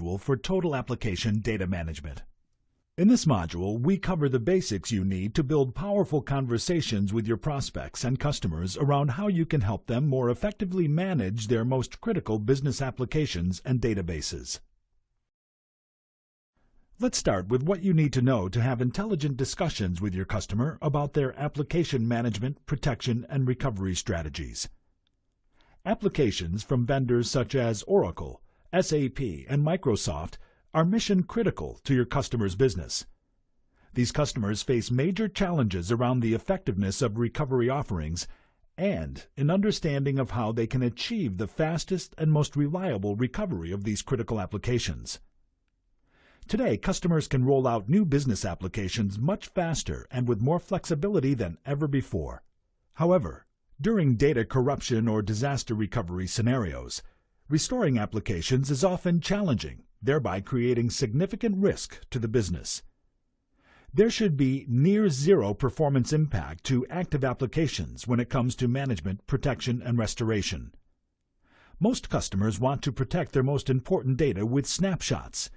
module for Total Application Data Management. In this module, we cover the basics you need to build powerful conversations with your prospects and customers around how you can help them more effectively manage their most critical business applications and databases. Let's start with what you need to know to have intelligent discussions with your customer about their application management, protection, and recovery strategies. Applications from vendors such as Oracle, SAP, and Microsoft are mission-critical to your customer's business. These customers face major challenges around the effectiveness of recovery offerings and an understanding of how they can achieve the fastest and most reliable recovery of these critical applications. Today, customers can roll out new business applications much faster and with more flexibility than ever before. However, during data corruption or disaster recovery scenarios, restoring applications is often challenging, thereby creating significant risk to the business. There should be near-zero performance impact to active applications when it comes to management, protection, and restoration. Most customers want to protect their most important data with snapshots.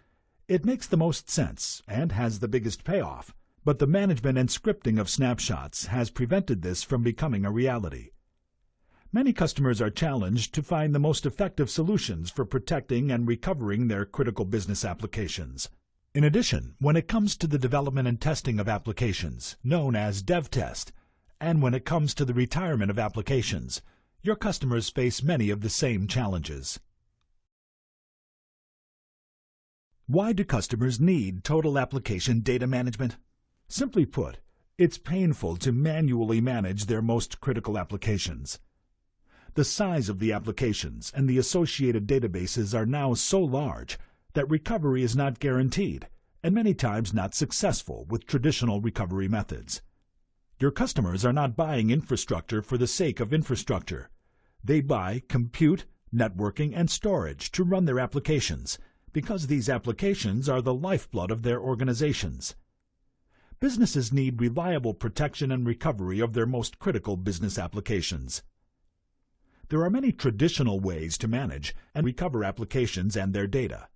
It makes the most sense and has the biggest payoff, but the management and scripting of snapshots has prevented this from becoming a reality. Many customers are challenged to find the most effective solutions for protecting and recovering their critical business applications. In addition, when it comes to the development and testing of applications, known as dev test, and when it comes to the retirement of applications, your customers face many of the same challenges. Why do customers need Total Application Data Management? Simply put, it's painful to manually manage their most critical applications. The size of the applications and the associated databases are now so large that recovery is not guaranteed and many times not successful with traditional recovery methods. Your customers are not buying infrastructure for the sake of infrastructure. They buy compute, networking, and storage to run their applications because these applications are the lifeblood of their organizations. Businesses need reliable protection and recovery of their most critical business applications. There are many traditional ways to manage and recover applications and their data.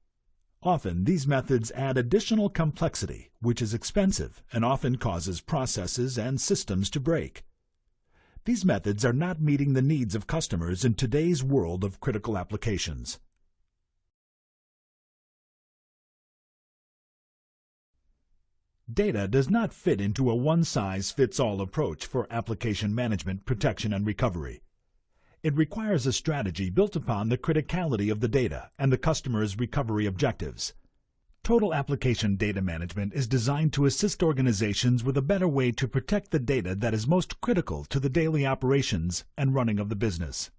Often, these methods add additional complexity, which is expensive and often causes processes and systems to break. These methods are not meeting the needs of customers in today's world of critical applications. Data does not fit into a one-size-fits-all approach for application management, protection, and recovery. It requires a strategy built upon the criticality of the data and the customer's recovery objectives. Total Application Data Management is designed to assist organizations with a better way to protect the data that is most critical to the daily operations and running of the business.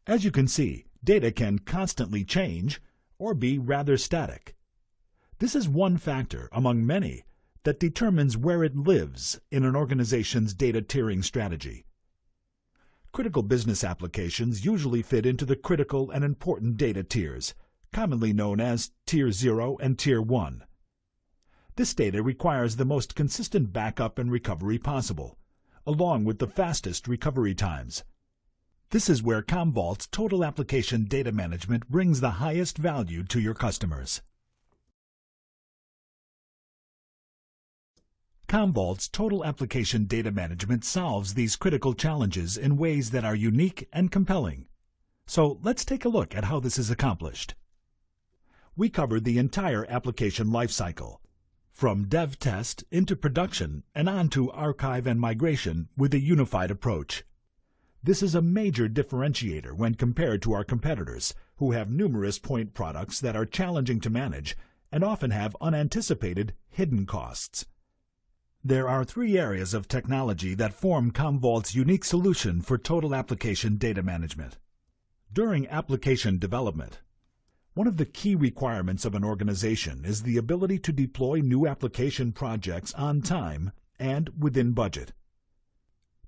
As you can see, data can constantly change or be rather static. This is one factor among many that determines where it lives in an organization's data tiering strategy. Critical business applications usually fit into the critical and important data tiers, commonly known as Tier 0 and Tier 1. This data requires the most consistent backup and recovery possible, along with the fastest recovery times. This is where CommVault's Total Application Data Management brings the highest value to your customers. CommVault's Total Application Data Management solves these critical challenges in ways that are unique and compelling. So let's take a look at how this is accomplished. We cover the entire application lifecycle, from dev test into production and on to archive and migration with a unified approach. This is a major differentiator when compared to our competitors, who have numerous point products that are challenging to manage and often have unanticipated hidden costs. There are three areas of technology that form CommVault's unique solution for Total Application Data Management. During application development, one of the key requirements of an organization is the ability to deploy new application projects on time and within budget.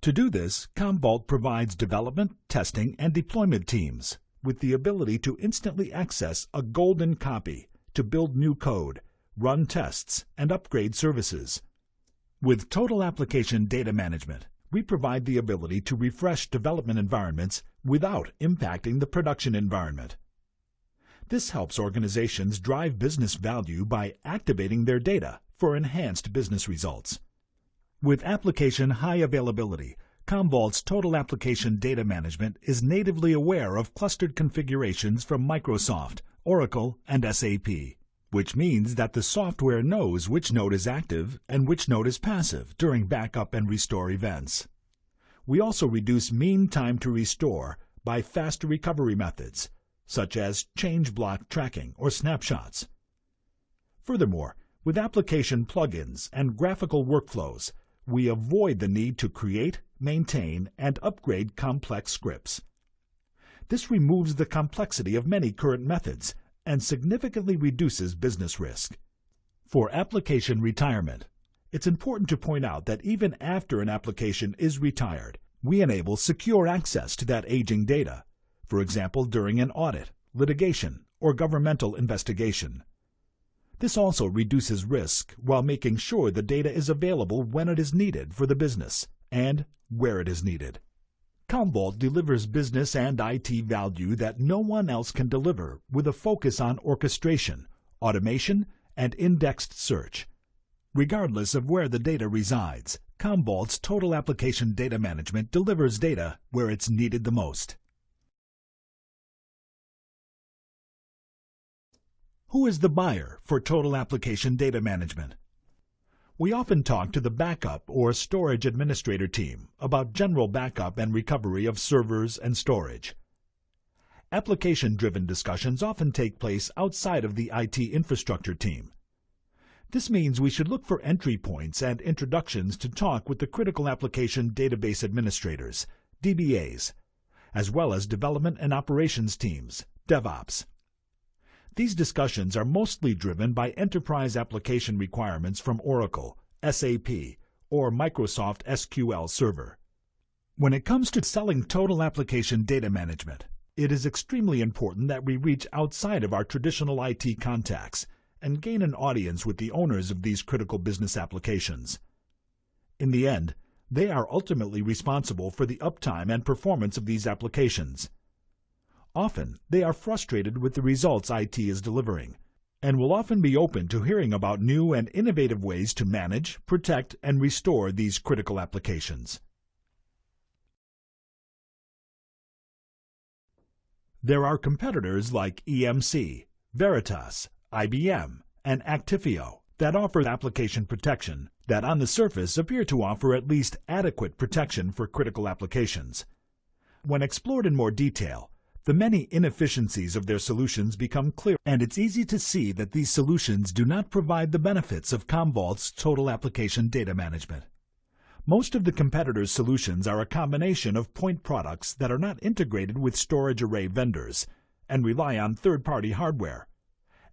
To do this, CommVault provides development, testing, and deployment teams with the ability to instantly access a golden copy to build new code, run tests, and upgrade services. With Total Application Data Management, we provide the ability to refresh development environments without impacting the production environment. This helps organizations drive business value by activating their data for enhanced business results. With application high availability, CommVault's Total Application Data Management is natively aware of clustered configurations from Microsoft, Oracle, and SAP, which means that the software knows which node is active and which node is passive during backup and restore events. We also reduce mean time to restore by faster recovery methods, such as change block tracking or snapshots. Furthermore, with application plugins and graphical workflows, we avoid the need to create, maintain, and upgrade complex scripts. This removes the complexity of many current methods and significantly reduces business risk. For application retirement, it's important to point out that even after an application is retired, we enable secure access to that aging data, for example during an audit, litigation, or governmental investigation. This also reduces risk while making sure the data is available when it is needed for the business and where it is needed. CommVault delivers business and IT value that no one else can deliver with a focus on orchestration, automation, and indexed search. Regardless of where the data resides, CommVault's Total Application Data Management delivers data where it's needed the most. Who is the buyer for Total Application Data Management? We often talk to the backup or storage administrator team about general backup and recovery of servers and storage. Application-driven discussions often take place outside of the IT infrastructure team. This means we should look for entry points and introductions to talk with the critical application database administrators, DBAs, as well as development and operations teams, DevOps. These discussions are mostly driven by enterprise application requirements from Oracle, SAP, or Microsoft SQL Server. When it comes to selling Total Application Data Management, it is extremely important that we reach outside of our traditional IT contacts and gain an audience with the owners of these critical business applications. In the end, they are ultimately responsible for the uptime and performance of these applications. Often, they are frustrated with the results IT is delivering, and will often be open to hearing about new and innovative ways to manage, protect, and restore these critical applications. There are competitors like EMC, Veritas, IBM, and Actifio that offer application protection that on the surface appear to offer at least adequate protection for critical applications. When explored in more detail, the many inefficiencies of their solutions become clear, and it's easy to see that these solutions do not provide the benefits of CommVault's Total Application Data Management. Most of the competitors' solutions are a combination of point products that are not integrated with storage array vendors and rely on third-party hardware,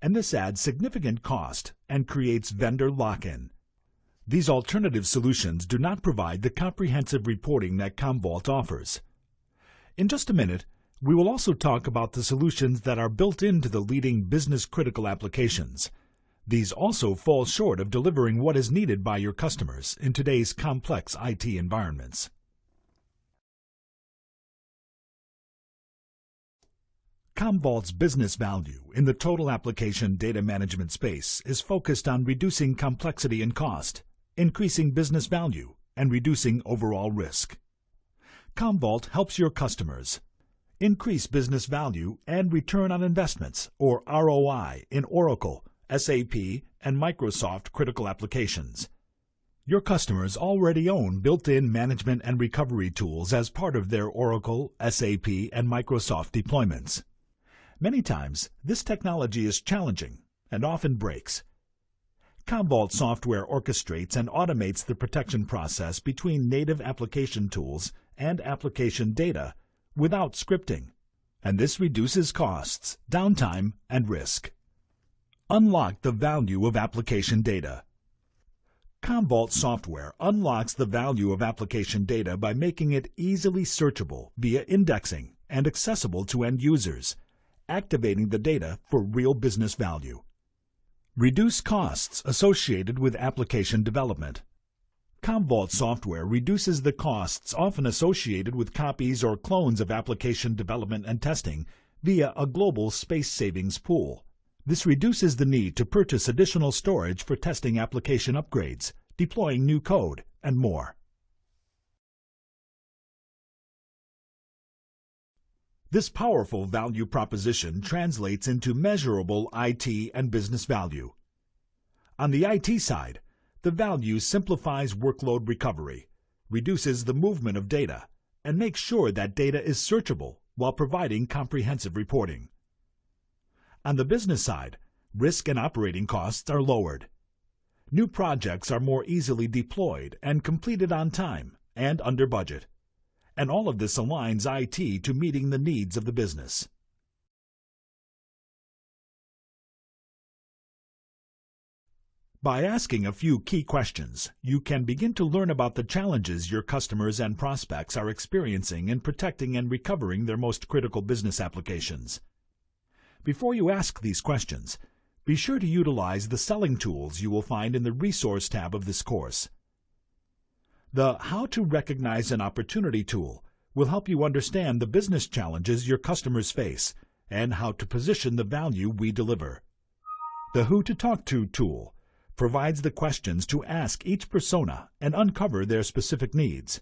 and this adds significant cost and creates vendor lock-in. These alternative solutions do not provide the comprehensive reporting that CommVault offers. In just a minute, we will also talk about the solutions that are built into the leading business-critical applications. These also fall short of delivering what is needed by your customers in today's complex IT environments. CommVault's business value in the total application data management space is focused on reducing complexity and cost, increasing business value, and reducing overall risk. CommVault helps your customers increase business value and return on investments, or ROI, in Oracle, SAP, and Microsoft critical applications. Your customers already own built-in management and recovery tools as part of their Oracle, SAP, and Microsoft deployments. Many times, this technology is challenging and often breaks. CommVault software orchestrates and automates the protection process between native application tools and application data without scripting, and this reduces costs, downtime, and risk. Unlock the value of application data. CommVault software unlocks the value of application data by making it easily searchable via indexing and accessible to end users, activating the data for real business value. Reduce costs associated with application development. CommVault software reduces the costs often associated with copies or clones of application development and testing via a global space savings pool. This reduces the need to purchase additional storage for testing application upgrades, deploying new code, and more. This powerful value proposition translates into measurable IT and business value. On the IT side, the value simplifies workload recovery, reduces the movement of data, and makes sure that data is searchable while providing comprehensive reporting. On the business side, risk and operating costs are lowered. New projects are more easily deployed and completed on time and under budget. And all of this aligns IT to meeting the needs of the business. By asking a few key questions, you can begin to learn about the challenges your customers and prospects are experiencing in protecting and recovering their most critical business applications. Before you ask these questions, be sure to utilize the selling tools you will find in the Resource tab of this course. The How to Recognize an Opportunity tool will help you understand the business challenges your customers face and how to position the value we deliver. The Who to Talk to tool provides the questions to ask each persona and uncover their specific needs.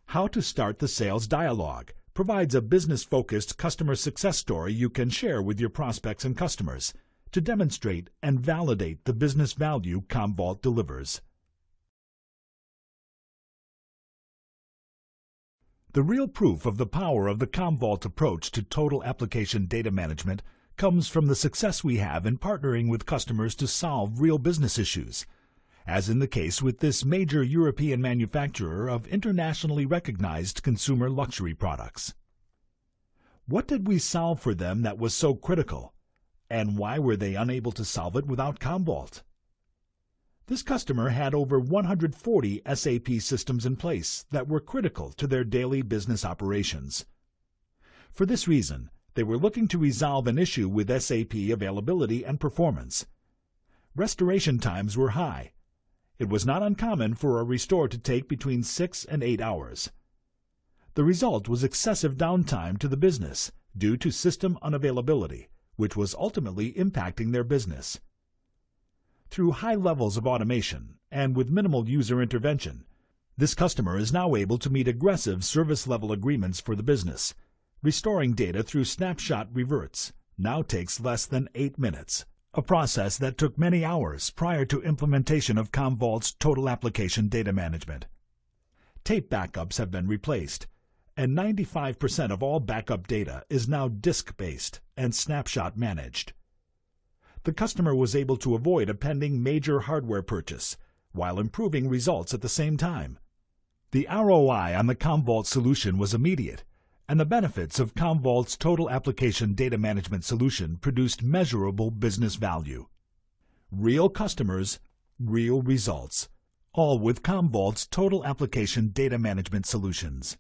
How to Start the Sales Dialogue provides a business-focused customer success story you can share with your prospects and customers to demonstrate and validate the business value CommVault delivers. The real proof of the power of the CommVault approach to total application data management comes from the success we have in partnering with customers to solve real business issues, as in the case with this major European manufacturer of internationally recognized consumer luxury products. What did we solve for them that was so critical, and why were they unable to solve it without CommVault? This customer had over 140 SAP systems in place that were critical to their daily business operations. For this reason, they were looking to resolve an issue with SAP availability and performance. Restoration times were high. It was not uncommon for a restore to take between 6 and 8 hours. The result was excessive downtime to the business due to system unavailability, which was ultimately impacting their business. Through high levels of automation and with minimal user intervention, this customer is now able to meet aggressive service-level agreements for the business. Restoring data through snapshot reverts now takes less than 8 minutes, a process that took many hours prior to implementation of CommVault's Total Application Data Management. Tape backups have been replaced, and 95% of all backup data is now disk-based and snapshot managed. The customer was able to avoid a pending major hardware purchase while improving results at the same time. The ROI on the CommVault solution was immediate, and the benefits of CommVault's Total Application Data Management solution produced measurable business value. Real customers, real results, all with CommVault's Total Application Data Management solutions.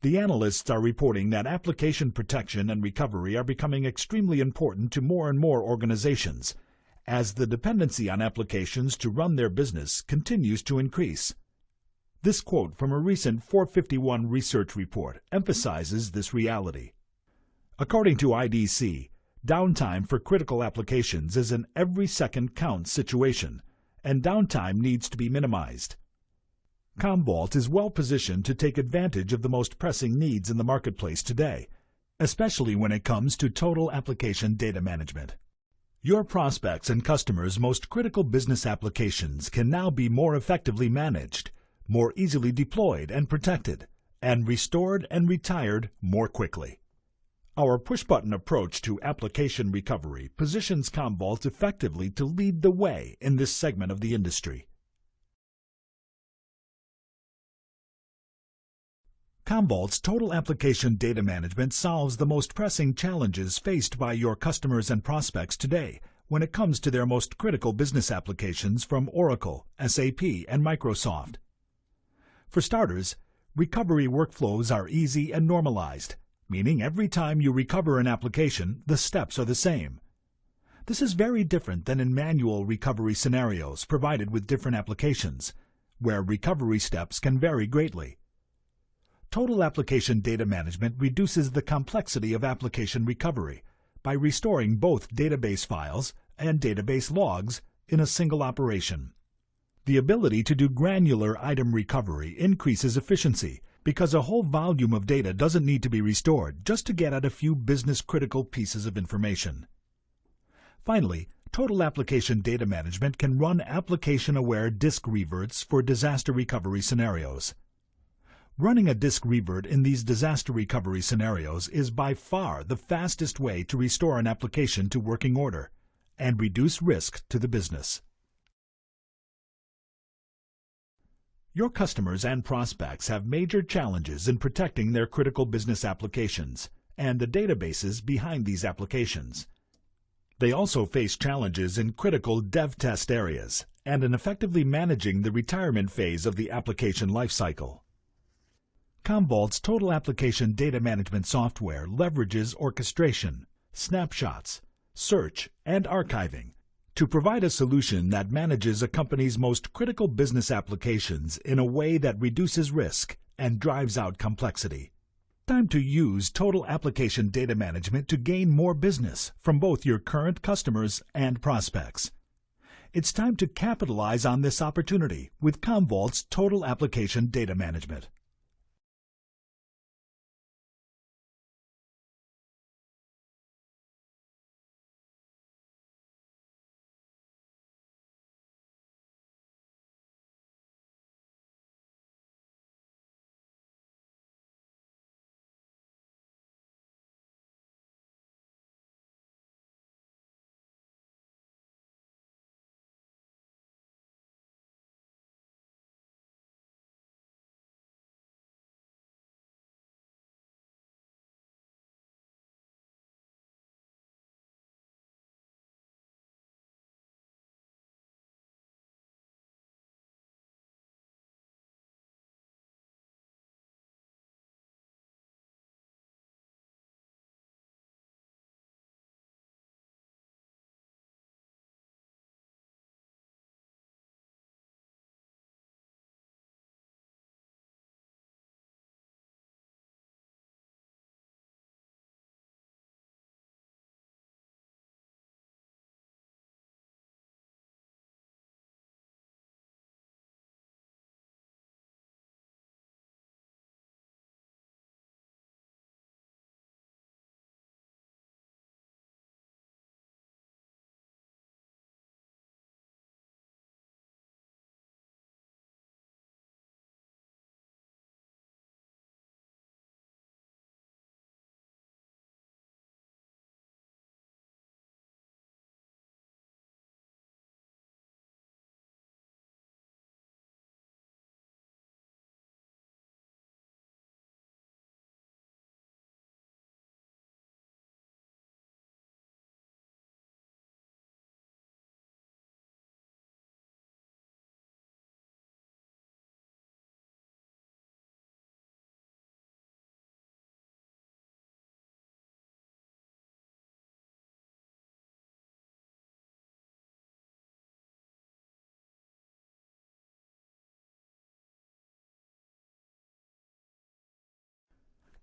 The analysts are reporting that application protection and recovery are becoming extremely important to more and more organizations, as the dependency on applications to run their business continues to increase. This quote from a recent 451 research report emphasizes this reality. According to IDC, downtime for critical applications is an every second counts situation, and downtime needs to be minimized. CommVault is well positioned to take advantage of the most pressing needs in the marketplace today, especially when it comes to total application data management. Your prospects and customers' most critical business applications can now be more effectively managed, more easily deployed and protected, and restored and retired more quickly. Our push-button approach to application recovery positions CommVault effectively to lead the way in this segment of the industry. CommVault's Total Application Data Management solves the most pressing challenges faced by your customers and prospects today when it comes to their most critical business applications from Oracle, SAP, and Microsoft. For starters, recovery workflows are easy and normalized, meaning every time you recover an application, the steps are the same. This is very different than in manual recovery scenarios provided with different applications, where recovery steps can vary greatly. Total Application Data Management reduces the complexity of application recovery by restoring both database files and database logs in a single operation. The ability to do granular item recovery increases efficiency because a whole volume of data doesn't need to be restored just to get at a few business-critical pieces of information. Finally, Total Application Data Management can run application-aware disk reverts for disaster recovery scenarios. Running a disk revert in these disaster recovery scenarios is by far the fastest way to restore an application to working order and reduce risk to the business. Your customers and prospects have major challenges in protecting their critical business applications and the databases behind these applications. They also face challenges in critical dev test areas and in effectively managing the retirement phase of the application lifecycle. CommVault's Total Application Data Management software leverages orchestration, snapshots, search, and archiving to provide a solution that manages a company's most critical business applications in a way that reduces risk and drives out complexity. Time to use Total Application Data Management to gain more business from both your current customers and prospects. It's time to capitalize on this opportunity with CommVault's Total Application Data Management.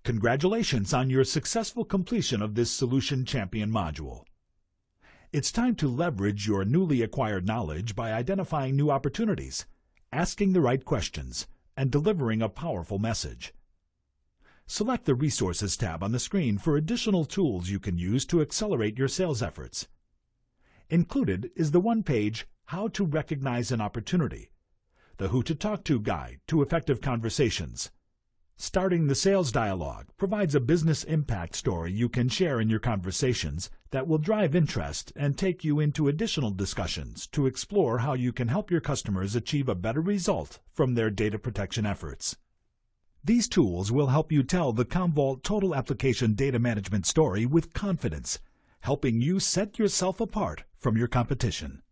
Congratulations on your successful completion of this Solution Champion module. It's time to leverage your newly acquired knowledge by identifying new opportunities, asking the right questions, and delivering a powerful message. Select the Resources tab on the screen for additional tools you can use to accelerate your sales efforts. Included is the one-page How to Recognize an Opportunity, the Who to Talk To Guide to Effective Conversations. Starting the Sales Dialogue provides a business impact story you can share in your conversations that will drive interest and take you into additional discussions to explore how you can help your customers achieve a better result from their data protection efforts. These tools will help you tell the CommVault Total Application Data Management story with confidence, helping you set yourself apart from your competition.